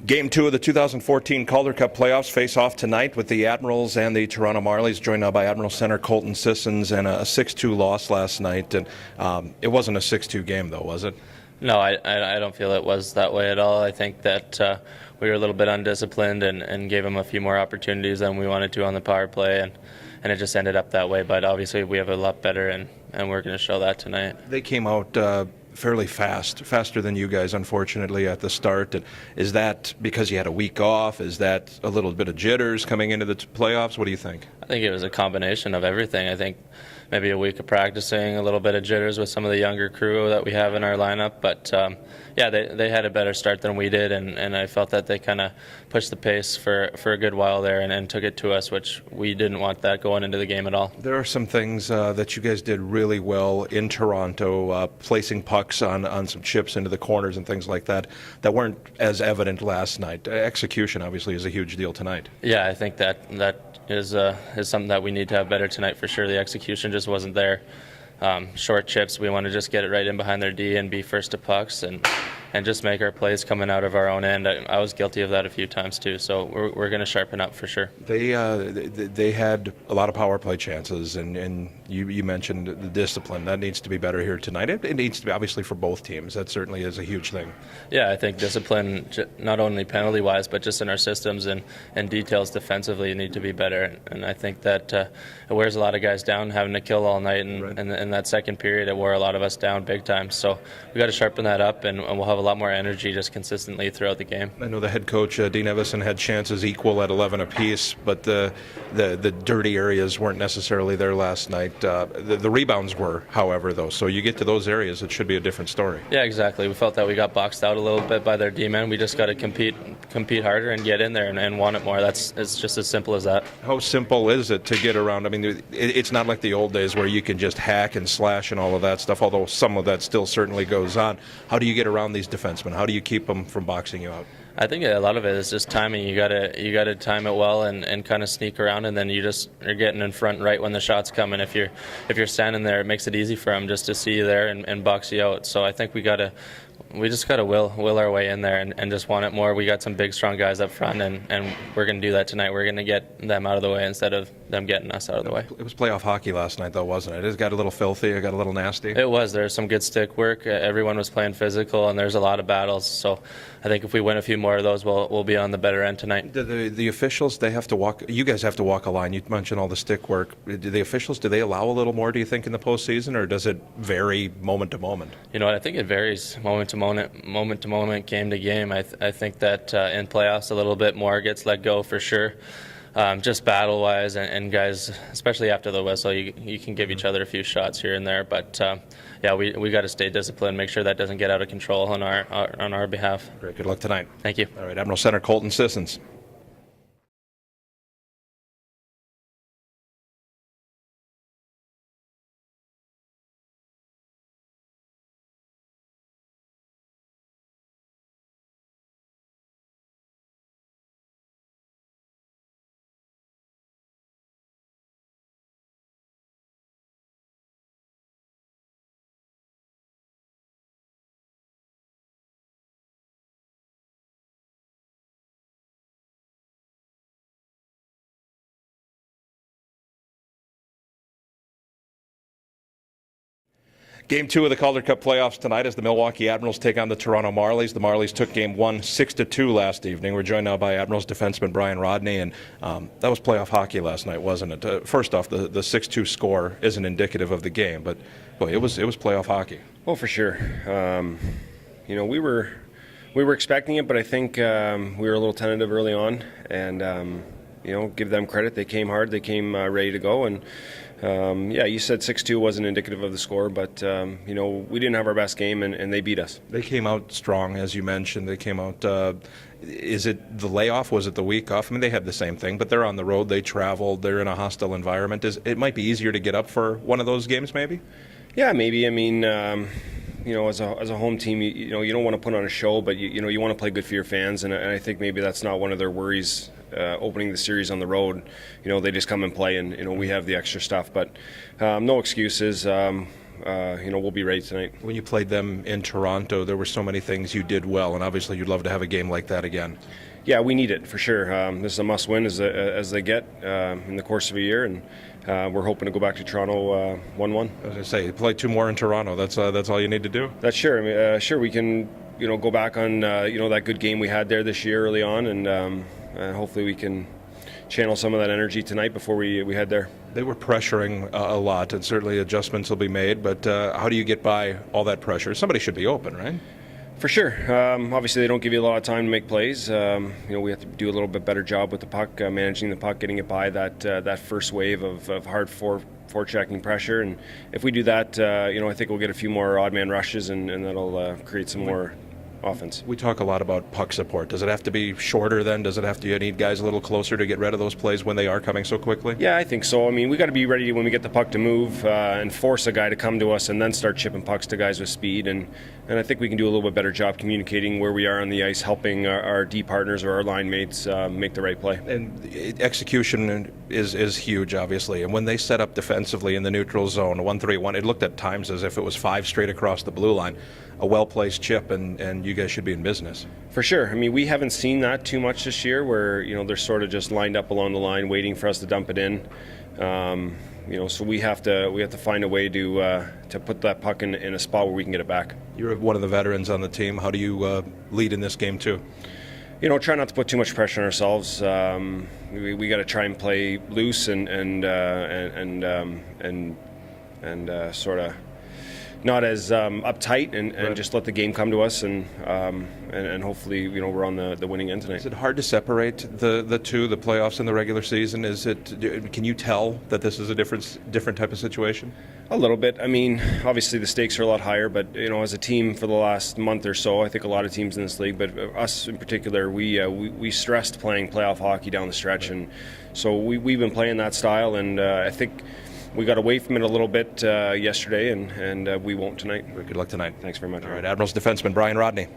Game 2 of the 2014 Calder Cup playoffs face off tonight with the Admirals and the Toronto Marlies, joined now by Admiral center Colton Sissons, and a 6-2 loss last night. And it wasn't a 6-2 game, though, was it? No, I don't feel it was that way at all. I think that we were a little bit undisciplined and gave them a few more opportunities than we wanted to on the power play, and it just ended up that way. But obviously we have a lot better, and we're going to show that tonight. They came out fairly faster than you guys, unfortunately, at the start. And is that because you had a week off? Is that a little bit of jitters coming into the playoffs? What do you think? I think it was a combination of everything. I think maybe a week of practicing, a little bit of jitters with some of the younger crew that we have in our lineup. But yeah, they had a better start than we did, and I felt that they kind of pushed the pace for a good while there and took it to us, which we didn't want that going into the game at all. There are some things that you guys did really well in Toronto, placing pucks on some chips into the corners and things like that weren't as evident last night. Execution, obviously, is a huge deal tonight. Yeah, I think that is something that we need to have better tonight for sure. The execution just wasn't there. Short chips, we want to just get it right in behind their D and be first to pucks and just make our plays coming out of our own end. I was guilty of that a few times too, so we're going to sharpen up for sure. They had a lot of power play chances, and you mentioned the discipline. That needs to be better here tonight. It needs to be, obviously, for both teams. That certainly is a huge thing. Yeah, I think discipline, not only penalty-wise, but just in our systems and details defensively, need to be better. And I think that it wears a lot of guys down having to kill all night, and right. in that second period, it wore a lot of us down big time. So we got to sharpen that up, and we'll have a lot more energy just consistently throughout the game. I know the head coach, Dean Evison, had chances equal at 11 apiece, but the dirty areas weren't necessarily there last night. The rebounds were, however, though. So you get to those areas, it should be a different story. Yeah, exactly. We felt that we got boxed out a little bit by their D-men. We just got to compete harder and get in there and want it more. It's just as simple as that. How simple is it to get around? I mean, it's not like the old days where you can just hack and slash and all of that stuff, although some of that still certainly goes on. How do you get around these defensemen? How do you keep them from boxing you out? I think a lot of it is just timing. You gotta time it well and kind of sneak around, and then you're getting in front right when the shot's coming. If you're standing there, it makes it easy for them just to see you there and box you out. So I think we just gotta will our way in there and just want it more. We got some big, strong guys up front, and we're gonna do that tonight. We're gonna get them out of the way instead of them getting us out of the way. It was playoff hockey last night, though, wasn't it? It got a little filthy. It got a little nasty. It was. There was some good stick work. Everyone was playing physical, and there's a lot of battles. So I think if we win a few more of those, we'll be on the better end tonight. The officials, they have to walk. You guys have to walk a line. You mentioned all the stick work. Do the officials, do they allow a little more, do you think, in the postseason, or does it vary moment to moment? You know, I think it varies moment to moment, game to game. I think that in playoffs a little bit more gets let go for sure. Just battle-wise, and guys, especially after the whistle, you can give each other a few shots here and there. But yeah, we got to stay disciplined, make sure that doesn't get out of control on our behalf. Great. Good luck tonight. Thank you. All right, Admiral Center Colton Sissons. Game 2 of the Calder Cup playoffs tonight as the Milwaukee Admirals take on the Toronto Marlies. The Marlies took Game 1 6-2 last evening. We're joined now by Admirals defenseman Brian Rodney, and that was playoff hockey last night, wasn't it? First off, the 6-2 score isn't indicative of the game, but boy, it was playoff hockey. Oh, for sure. You know, we were expecting it, but I think we were a little tentative early on, and you know, give them credit. They came hard. They came ready to go, and yeah, you said 6-2 wasn't indicative of the score, but you know, we didn't have our best game, and they beat us. They came out strong, as you mentioned. They came out. Is it the layoff? Was it the week off? I mean, they had the same thing, but they're on the road. They traveled. They're in a hostile environment. It might be easier to get up for one of those games, maybe. Yeah, maybe. I mean, you know, as a home team, you know, you don't want to put on a show, but you know, you want to play good for your fans, and I think maybe that's not one of their worries. Opening the series on the road, you know, they just come and play, and you know, we have the extra stuff, but no excuses. we'll be ready tonight. When you played them in Toronto, there were so many things you did well, and obviously you'd love to have a game like that again. Yeah, we need it for sure. This is a must-win as they get in the course of a year, and we're hoping to go back to Toronto 1-1. As I say, play 2 more in Toronto. That's all you need to do. That's sure. I mean, sure we can go back on that good game we had there this year early on, and hopefully we can channel some of that energy tonight before we head there. They were pressuring a lot, and certainly adjustments will be made, but how do you get by all that pressure? Somebody should be open, right? For sure. Obviously, they don't give you a lot of time to make plays. We have to do a little bit better job with the puck, managing the puck, getting it by that first wave of hard forechecking pressure. And if we do that, I think we'll get a few more odd man rushes, and that'll create some more offense. We talk a lot about puck support. Does it have to be shorter then? Does it have to need guys a little closer to get rid of those plays when they are coming so quickly? Yeah, I think so. I mean, we got to be ready when we get the puck to move and force a guy to come to us and then start chipping pucks to guys with speed. And I think we can do a little bit better job communicating where we are on the ice, helping our D partners or our line mates make the right play. And execution is huge, obviously. And when they set up defensively in the neutral zone, 1-3-1, it looked at times as if it was 5 straight across the blue line. A well-placed chip, and you guys should be in business. For sure. I mean, we haven't seen that too much this year, where they're sort of just lined up along the line, waiting for us to dump it in. So we have to find a way to put that puck in a spot where we can get it back. You're one of the veterans on the team. How do you lead in this game too? Try not to put too much pressure on ourselves. We got to try and play loose and sort of not as uptight and Right. just let the game come to us and hopefully we're on the winning end tonight. Is it hard to separate the two, the playoffs and the regular season? Can you tell that this is a different type of situation? A little bit. I mean, obviously the stakes are a lot higher, but as a team for the last month or so, I think a lot of teams in this league, but us in particular, we stressed playing playoff hockey down the stretch, and so we've been playing that style, and I think we got away from it a little bit yesterday, and we won't tonight. Good luck tonight. Thanks very much. All right, Admirals defenseman Brian Rodney.